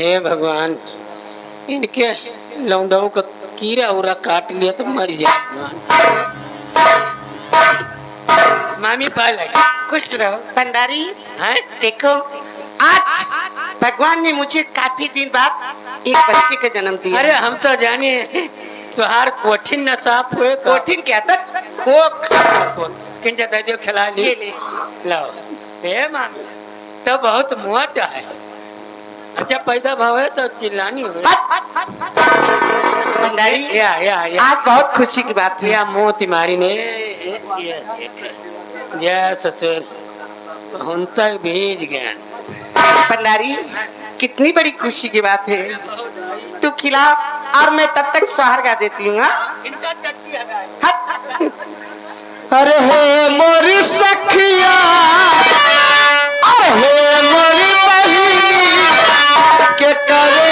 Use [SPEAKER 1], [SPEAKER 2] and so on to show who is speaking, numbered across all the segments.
[SPEAKER 1] हे भगवान, इनके लौंडों का कीड़ा उरा काट लिया तो मर जाए भगवान। मामी पाल
[SPEAKER 2] खुश रहो भंडारी।
[SPEAKER 1] है
[SPEAKER 2] देखो आज भगवान ने मुझे काफी दिन बाद एक बच्चे का जन्म दिया।
[SPEAKER 1] अरे हम तो जाने तुहार कोठिन न साफ हुए
[SPEAKER 2] कोठिन क्या था? कोक।
[SPEAKER 1] किंजा दे दियो खिला ली।
[SPEAKER 2] ये ले।
[SPEAKER 1] लाओ हे मामी तो बहुत मोटा है। अच्छा पैदा भाव है तो चिल्लानी हो
[SPEAKER 2] भंडारी
[SPEAKER 1] या
[SPEAKER 2] आज बहुत खुशी की बात है।
[SPEAKER 1] या मोती मारी ने ये ससुर हम तक भीज गए।
[SPEAKER 2] भंडारी कितनी बड़ी खुशी की बात है। तू खिला और मैं तब तक सोहर गा देती हूँ। अरे हे मोरी सखिया, अरे हे मोरी बहिनी के करे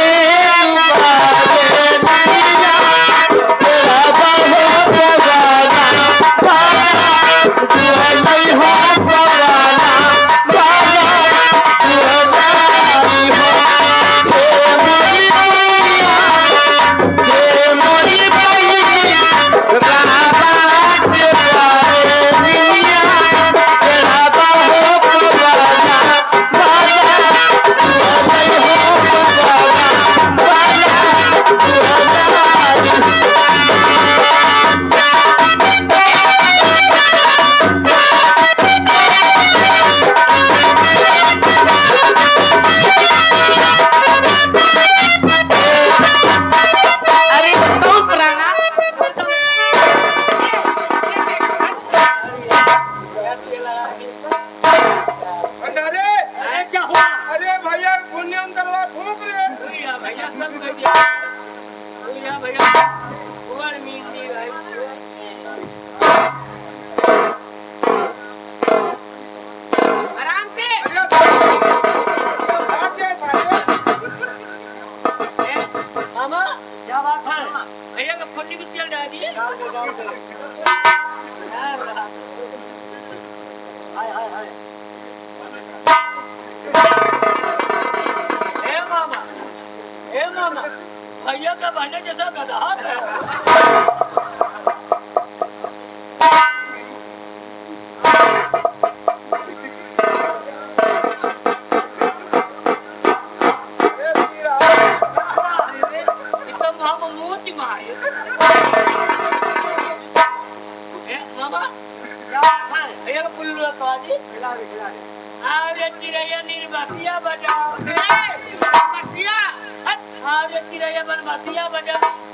[SPEAKER 1] भैया का बहने जैसा गधा है।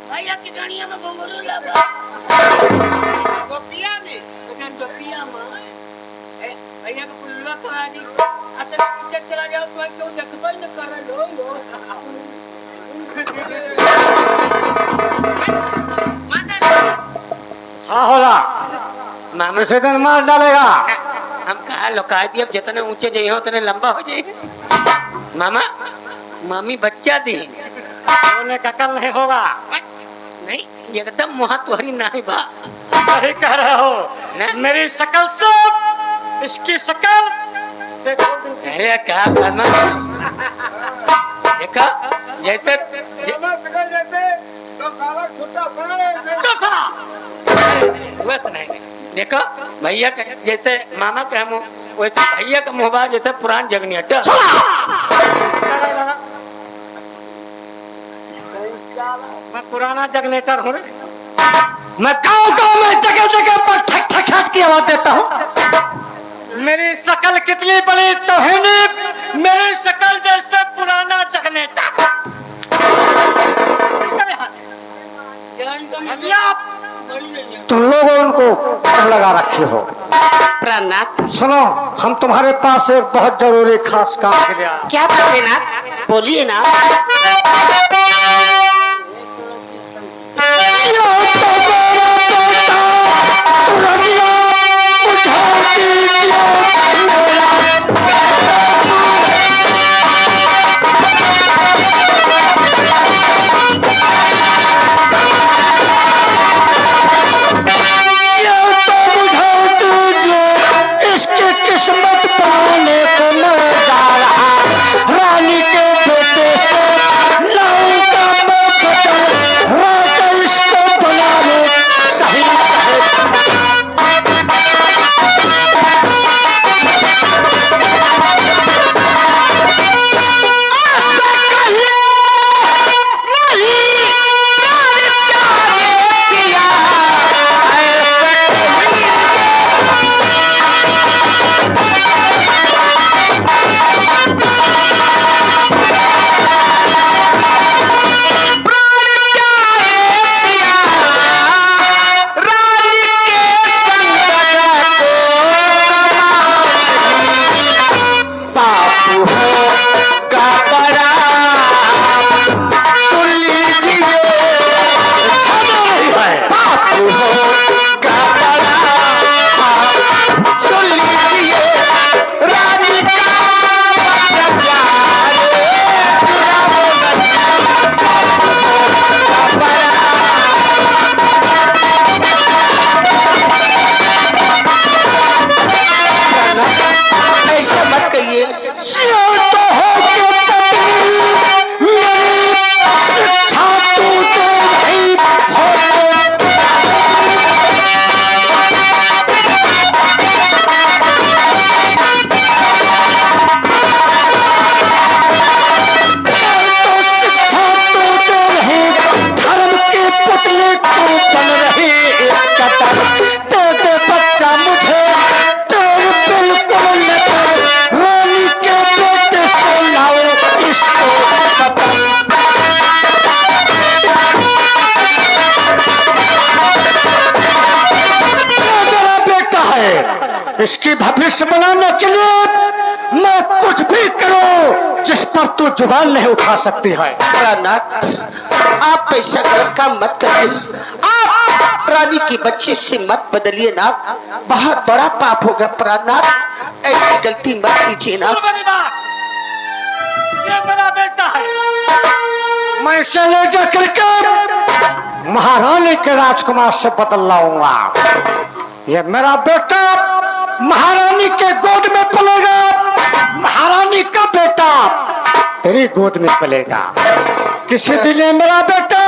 [SPEAKER 1] भैया की गणिया में घुंघरू लगा गोपिया में भैया को पुल्ला करा दी। अच्छा पीछे चला जाओ तो क्यों देखबे न कर लो
[SPEAKER 3] हाँ होला मामे से दिन मार डालेगा।
[SPEAKER 1] हम कहा लुका दिए अब जितने ऊंचे जाइए उतने लंबा हो जाए। मामा मामी बच्चा दी
[SPEAKER 3] का कल नहीं होगा।
[SPEAKER 1] नहीं एकदम महत्वही नहीं बा।
[SPEAKER 3] सही कह रहे हो
[SPEAKER 1] ना?
[SPEAKER 3] मेरी शकल से इसकी शकल
[SPEAKER 1] अरे क्या करना देखा जैसे नहीं देखो भैया का जैसे मामा का मुंह वैसे भैया का मुंह बा जैसे पुरान जगनी हटा।
[SPEAKER 3] मैं पुराना जगनेटर हूँ। मैं गाँव में जगह जगह पर ठक ठक ठक की आवाज देता हूँ। मेरी शकल कितनी बड़ी तो है नहीं, मेरी शकल जैसे पुराना जगनेटर। तुम लोग उनको लगा रखे हो।
[SPEAKER 2] प्राणनाथ
[SPEAKER 3] सुनो हम तुम्हारे पास एक बहुत जरूरी खास काम के लिए आए।
[SPEAKER 2] क्या बात है नाथ, बोलिए ना।
[SPEAKER 3] किस्मत पाने को मैं जा रहा रानी के बेटे से इसकी भविष्य बनाने के लिए मैं कुछ भी करूं जिस पर तू जुबान नहीं उठा सकती है।
[SPEAKER 2] प्राणनाथ, आप ऐसा गलत काम मत करिए। आप रानी की बच्ची से मत बदलिए नाथ, बहुत बड़ा पाप होगा प्राणनाथ, ऐसी गलती मत कीजिए नाथ।
[SPEAKER 3] ये मेरा बेटा है, मैं इसे ले जाकर के महारानी के राजकुमार से बदल लाऊंगा। ये मेरा बेटा महारानी के गोद में पलेगा, महारानी का बेटा तेरी गोद में पलेगा। किसी दिन ये मेरा बेटा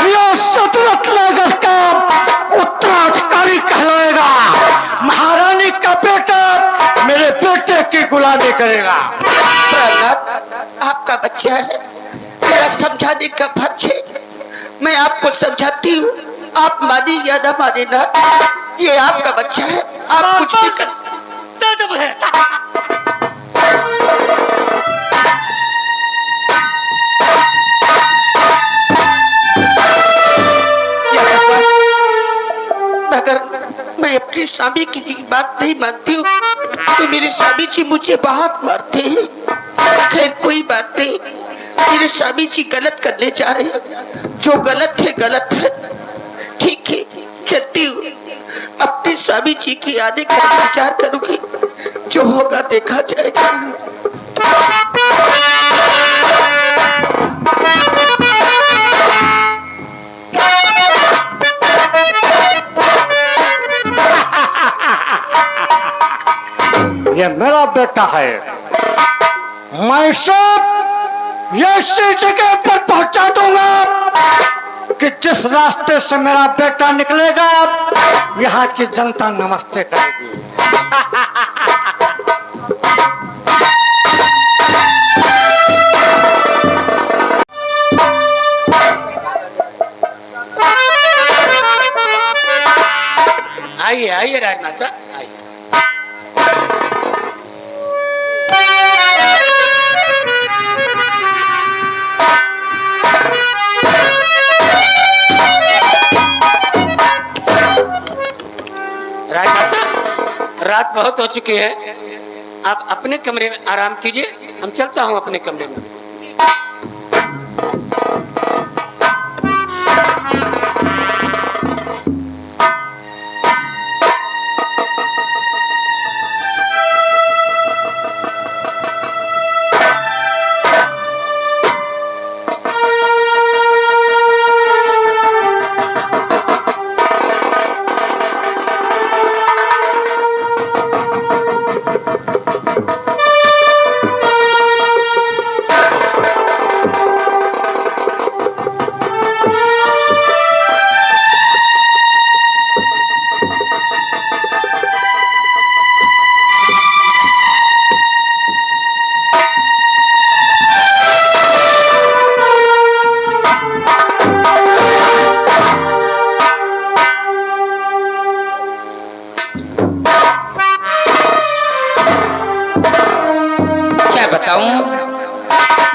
[SPEAKER 3] यह सतरत नगर का उत्तराधिकारी कहलाएगा। महारानी का बेटा मेरे बेटे की गुलामी करेगा।
[SPEAKER 2] प्राणनाथ, आपका बच्चा है, मेरा समझाने का फर्ज है, मैं आपको समझाती हूँ, आप मानी या ना माने नाथ, ये आपका बच्चा है, आप कुछ भी कर सकते। अगर मैं अपनी स्वामी की बात नहीं मानती हूँ तो मेरे स्वामी जी मुझे बहुत मारते हैं। खैर कोई बात नहीं, मेरे स्वामी जी गलत करने जा रहे हैं, जो गलत है गलत है, ठीक है चलती हूँ, अपने स्वामी जी की आने का विचार करूंगी, जो होगा देखा जाएगा।
[SPEAKER 3] ये मेरा बेटा है, मैं सब ऐसी जगह पर पहुंचा दूंगा कि जिस रास्ते से मेरा बेटा निकलेगा यहाँ की जनता नमस्ते करेगी।
[SPEAKER 1] आइए आइए राजमाता आइए। रात बहुत हो चुकी है, आप अपने कमरे में आराम कीजिए, हम चलता हूँ अपने कमरे में।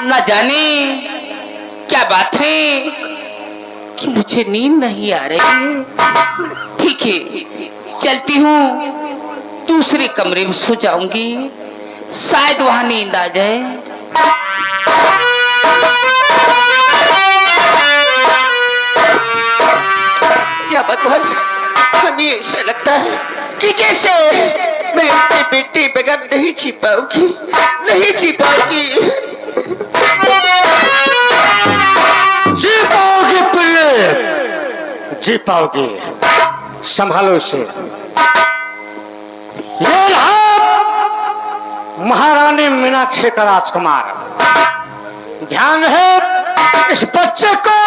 [SPEAKER 2] न जाने क्या बात है कि मुझे नींद नहीं आ रही। ठीक है चलती हूँ, दूसरे कमरे में सो जाऊंगी, शायद वहां नींद आ जाए। या भगवान, हमें ऐसा लगता है कि जैसे मैं अपने बेटे बगैर नहीं जी पाऊंगी, नहीं जी पाऊंगी।
[SPEAKER 3] जी पाओगे प्रिय, जी पाओगे, संभालो इसे। ये रहा महारानी मीनाक्षी का राजकुमार। ध्यान है इस बच्चे को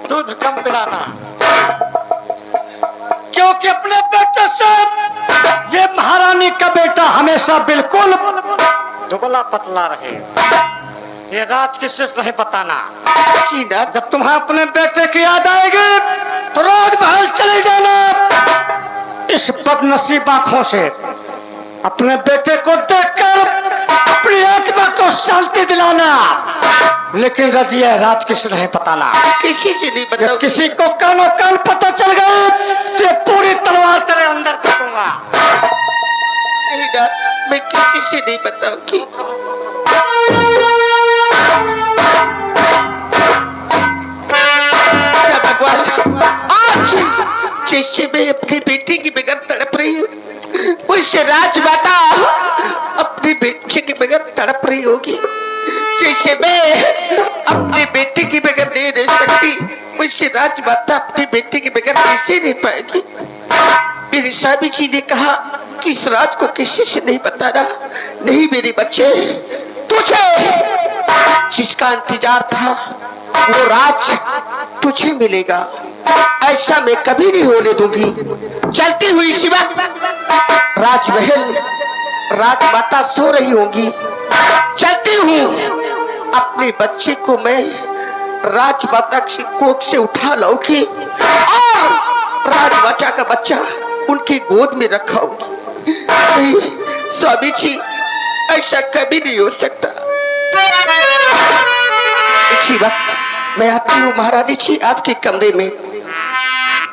[SPEAKER 3] दूध कम पिलाना, क्योंकि अपने बेटे से ये महारानी का बेटा हमेशा बिल्कुल दुबला पतला रहे। ये राज किसी से नहीं बताना। जब तुम्हें अपने बेटे की याद आएगी तो रोज महल चले जाना। इस बदनसीब आंखों से अपने बेटे को देखकर अपनी आत्मा को शांति दिलाना, लेकिन रजिया राज किसी नहीं बताना।
[SPEAKER 2] किसी से नहीं बताओ।
[SPEAKER 3] किसी को कानो कान पता चल गए तो ये पूरी तलवार तेरे अंदर कर दूंगा।
[SPEAKER 2] किसे नहीं बताऊंगी। क्या भगवान, आज जैसे मैं अपनी बेटी की बगैर तड़प रही हूँ, वैसे राजमाता अपनी बेटी के बगैर तड़प रही होगी। जैसे मैं अपनी बेटी की बगैर नहीं रह सकती, वैसे राजमाता अपनी बेटी के बगैर कैसे रह पाएगी। मेरे स्वामी जी ने कहा कि इस राज को किसी से नहीं बताना। नहीं मेरे बच्चे, तुझे जिसका इंतजार था वो राज तुझे मिलेगा, ऐसा मैं कभी नहीं होने दूंगी। चलती हुई शिवा राजमहल, राजमाता सो रही होंगी, चलती हूँ, अपने बच्चे को मैं राजमाता की कोख से उठा लाऊंगी और राजमाता का बच्चा उनकी गोद में रखाऊंगी। नहीं स्वामी जी, ऐसा कभी नहीं हो सकता। इसी वक्त मैं आती हूँ महारानी जी आपके कमरे में।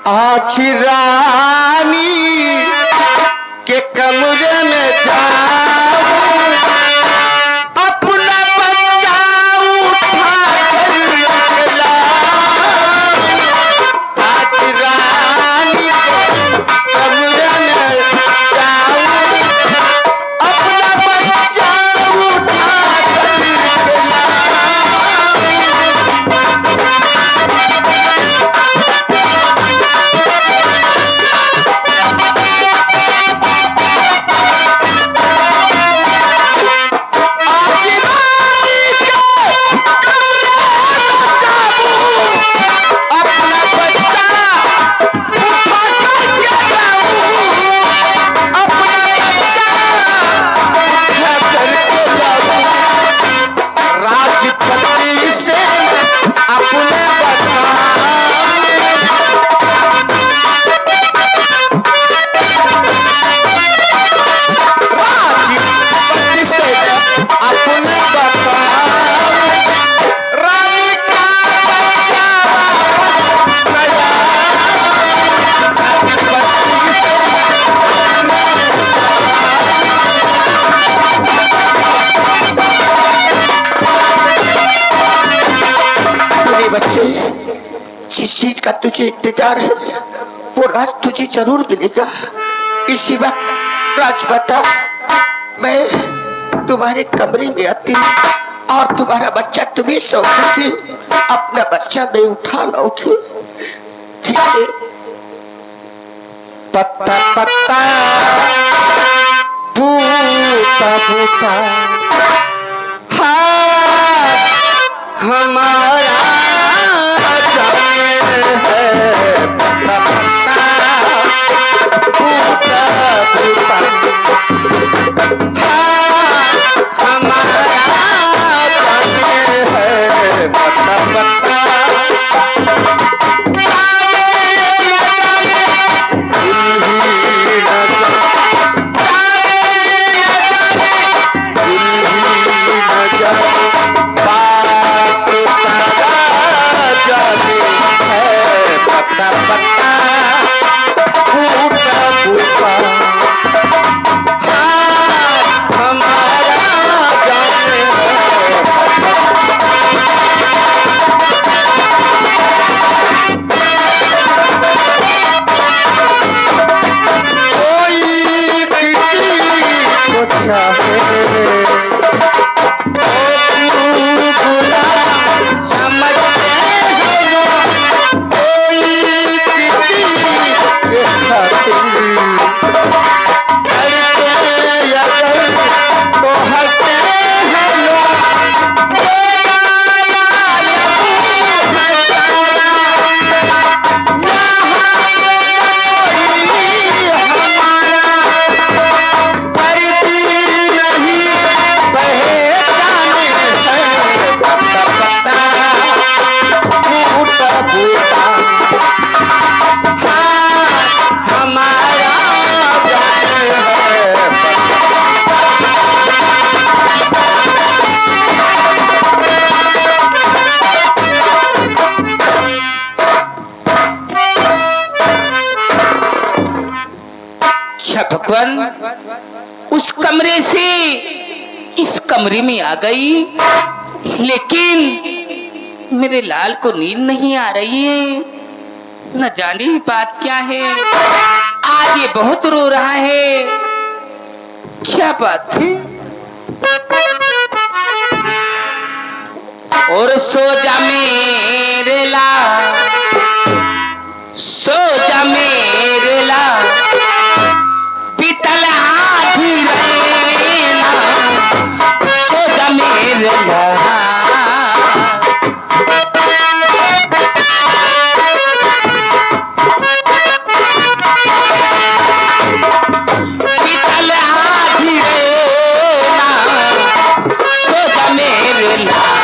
[SPEAKER 2] आज रानी के कमरे में जाऊं, अपना बच्चा उठा कर लाऊं। आज रानी के कमरे में जाऊं, अपना बच्चा उठा कर लाऊं। जिस चीज का तुझे इंतजार है वो राज तुझे जरूर मिलेगा। इसी वक्त राजमाता मैं तुम्हारे कमरे में आती हूँ और तुम्हारा बच्चा तुम्हें सौंपूंगी, अपना बच्चा मैं उठा लाऊंगी। ठीक है? पत्ता पत्ता बूटा बूटा हाँ हमारा जाने है। पत्ता पत्ता बूटा बूटा हाँ हमारा जाने है। पत्ता पत्ता उस कमरे से इस कमरे में आ गई, लेकिन मेरे लाल को नींद नहीं आ रही है। न जाने बात क्या है, आज ये बहुत रो रहा है। क्या बात है? और सो जा मेरे लाल, सो जा मेरे लाल, बीतल आधी रैना, सो जा मेरे लाल। बीतल आधी रैना, सो जा मेरे लाल।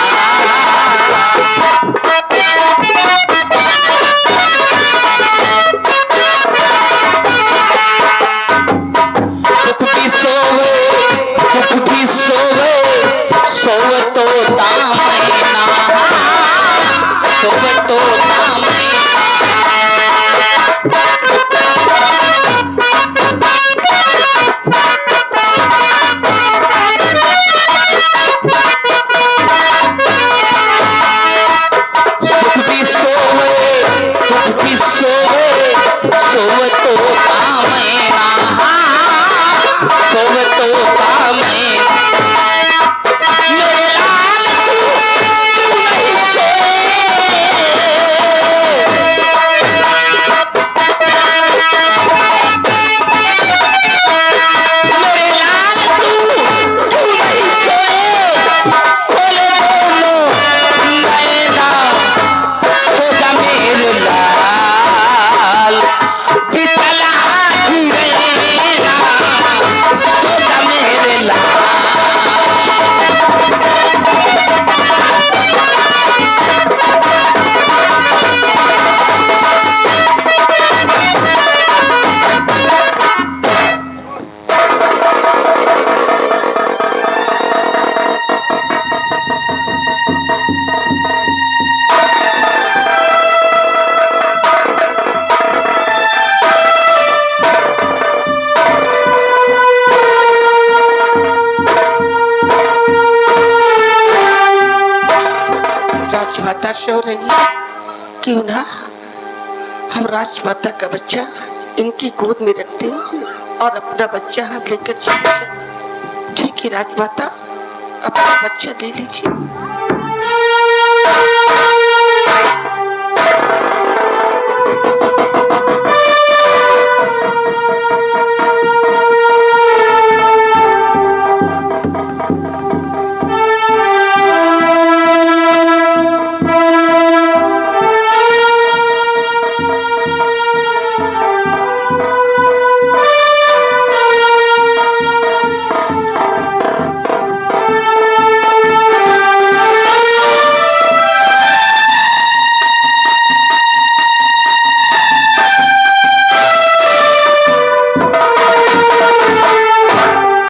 [SPEAKER 2] सोवे तो तामैना, सोवे तो तामैना। सुख भी सोवे, दुख भी सोवे, सोवे तो तामैना, सोवे तो तामैना। राजमाता सो रही है, क्यों ना हम राजमाता का बच्चा इनकी गोद में रखते हैं और अपना बच्चा हम लेकर चले जाए। ठीक है राजमाता, अपना बच्चा ले लीजिए।